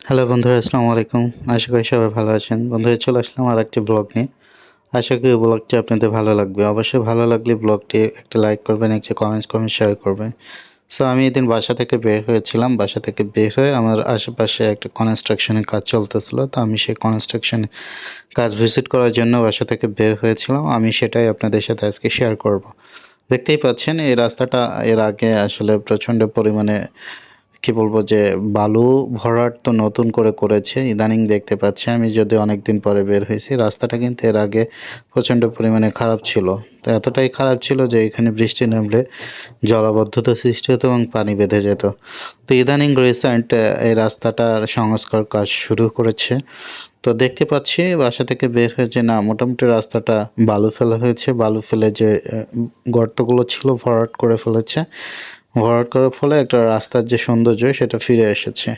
Hello বন্ধুরা, আসসালামু আলাইকুম। আশা করি সবাই ভালো আছেন। বন্ধুরা, চলে আসলাম আরেকটি ব্লগ নিয়ে। আশা করি ব্লগটি আপনাদের ভালো লাগবে। অবশ্যই ভালো লাগলে ব্লগটি একটা লাইক করবেন, একটা কমেন্টস করবেন, শেয়ার করবেন। সো আমি এদিন বাসা থেকে বের হয়েছিলাম। বাসা থেকে বের হয়ে আমার আশেপাশে একটা কনস্ট্রাকশনের কাজ চলতেছিল। তো আমি সেই কনস্ট্রাকশনের কাজ ভিজিট করার জন্য বাসা থেকে বের হয়েছিলাম। আমি সেটাই আপনাদের সাথে আজকে শেয়ার করব। দেখতেই পাচ্ছেন এই রাস্তাটা এর আগে আসলে প্রচণ্ড পরিমাণে কি বলবো যে বালু ভরাট তো নতুন করে করেছে ইদানিং দেখতে পাচ্ছি আমি, যদি অনেক দিন পরে বের হয়েছি। রাস্তাটা কিন্তু এর আগে প্রচণ্ড পরিমাণে খারাপ ছিল। তো এতটাই খারাপ ছিল যে এখানে বৃষ্টি নামলে জলাবদ্ধতা সৃষ্টি হতো এবং পানি বেঁধে যেত। তো ইদানিং রিসেন্ট এই রাস্তাটার সংস্কার কাজ শুরু করেছে। তো দেখতে পাচ্ছি বাসা থেকে বের হয়েছে না, মোটামুটি রাস্তাটা বালু ফেলা হয়েছে। বালু ফেলে যে গর্তগুলো ছিল ভরাট করে ফেলেছে। ভরাট করার ফলে একটা রাস্তার যে সৌন্দর্য সেটা ফিরে এসেছে।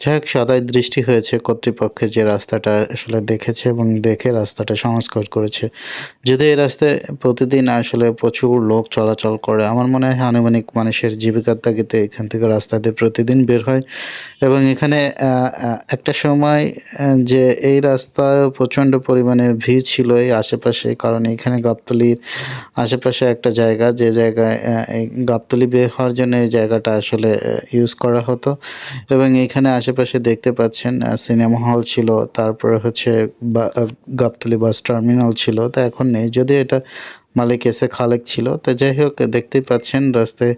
যাই হোক, সদাই দৃষ্টি হয়েছে কর্তৃপক্ষের, যে রাস্তাটা আসলে দেখেছে এবং দেখে রাস্তাটা সংস্কার করেছে। যদি এই রাস্তায় প্রতিদিন আসলে প্রচুর লোক চলাচল করে, আমার মনে হয় আনুমানিক মানুষের জীবিকার তাগিদে এখান থেকে রাস্তা দিয়ে প্রতিদিন বের হয়। এবং এখানে একটা সময় যে এই রাস্তায় প্রচণ্ড পরিমাণে ভিড় ছিল এই আশেপাশে, কারণ এখানে গাবতলীর আশেপাশে একটা জায়গা, যে জায়গায় এই গাবতলী বের হওয়ার জন্য এই জায়গাটা আসলে ইউজ করা হতো। এবং এখানে আশেপাশে দেখতে পাচ্ছেন সিনেমা হল ছিল, তারপরে হচ্ছে গাবতলী বাস টার্মিনাল ছিল, তো এখন নেই, যদিও এটা মালিক এসে খালেক ছিল। তো যাই হোক, দেখতেই পাচ্ছেন রাস্তায়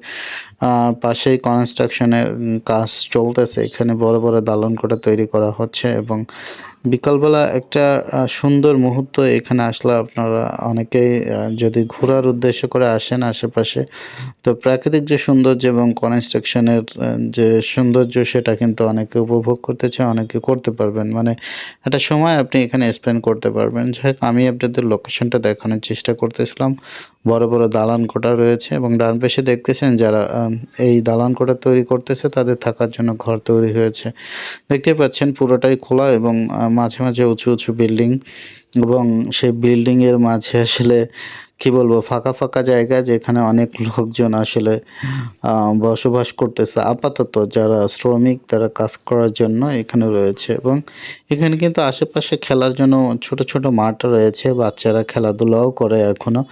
পাশেই কনস্ট্রাকশনের কাজ চলতেছে। এখানে বড় বড় দালান কোঠা তৈরি করা হচ্ছে এবং বিকালবেলা একটা সুন্দর মুহূর্ত। এখানে আসলে আপনারা অনেকেই যদি ঘোরার উদ্দেশ্য করে আসেন আশেপাশে, তো প্রাকৃতিক যে সৌন্দর্য এবং কনস্ট্রাকশনের যে সৌন্দর্য সেটা কিন্তু অনেকে উপভোগ করতে চায়, অনেকে করতে পারবেন। মানে একটা সময় আপনি এখানে স্পেন্ড করতে পারবেন। যাই হোক, আমি আপনাদের লোকেশনটা দেখানোর চেষ্টা করতেছিলাম। বড় বড় দালান কোঠা রয়েছে এবং ডান পাশে দেখতেছেন যারা এই দালান কোঠা তৈরি করতেছে তাদের থাকার জন্য ঘর তৈরি হয়েছে। দেখতে পাচ্ছেন পুরোটাই খোলা এবং মাঝে মাঝে উঁচু উঁচু বিল্ডিং, এবং সেই বিল্ডিংয়ের মাঝে আসলে কি বলবো, ফাঁকা ফাঁকা জায়গা যেখানে অনেক লোকজন আসলে বসবাস করতেছে আপাতত। যারা শ্রমিক তারা কাজ করার জন্য এখানে রয়েছে। এবং এখানে কিন্তু আশেপাশে খেলার জন্য ছোট ছোট মাঠ রয়েছে, বাচ্চারা খেলাধুলাও করে এখনো।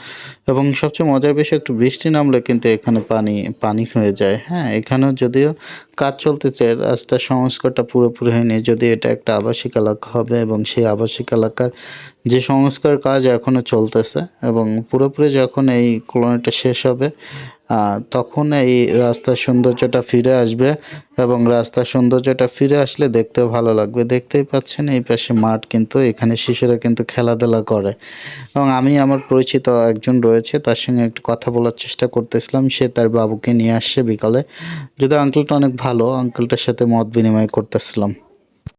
এবং সবচেয়ে মজার বিষয়, একটু বৃষ্টি নামলে কিন্তু এখানে পানি পানি হয়ে যায়। হ্যাঁ, এখানেও যদিও কাজ চলতেছে, রাস্তার সংস্কারটা পুরোপুরি হয়নি, যদি এটা একটা আবাসিক এলাকা হবে এবং সেই আবাসিক এলাকার যে সংস্কার কাজ এখনও চলতেছে এবং পুরোপুরি যখন এই কলোনিটা শেষ হবে তখন এই রাস্তার সৌন্দর্যটা ফিরে আসবে। এবং রাস্তার সৌন্দর্যটা ফিরে আসলে দেখতেও ভালো লাগবে। দেখতেই পাচ্ছেন এই পাশে মাঠ, কিন্তু এখানে শিশুরা কিন্তু খেলাধুলা করে। এবং আমি আমার পরিচিত একজন রয়েছে, তার সঙ্গে একটু কথা বলার চেষ্টা করতেছিলাম। সে তার বাবুকে নিয়ে আসছে বিকালে। যদি আঙ্কেলটা অনেক ভালো, আঙ্কেলটার সাথে মত বিনিময় করতেছিলাম।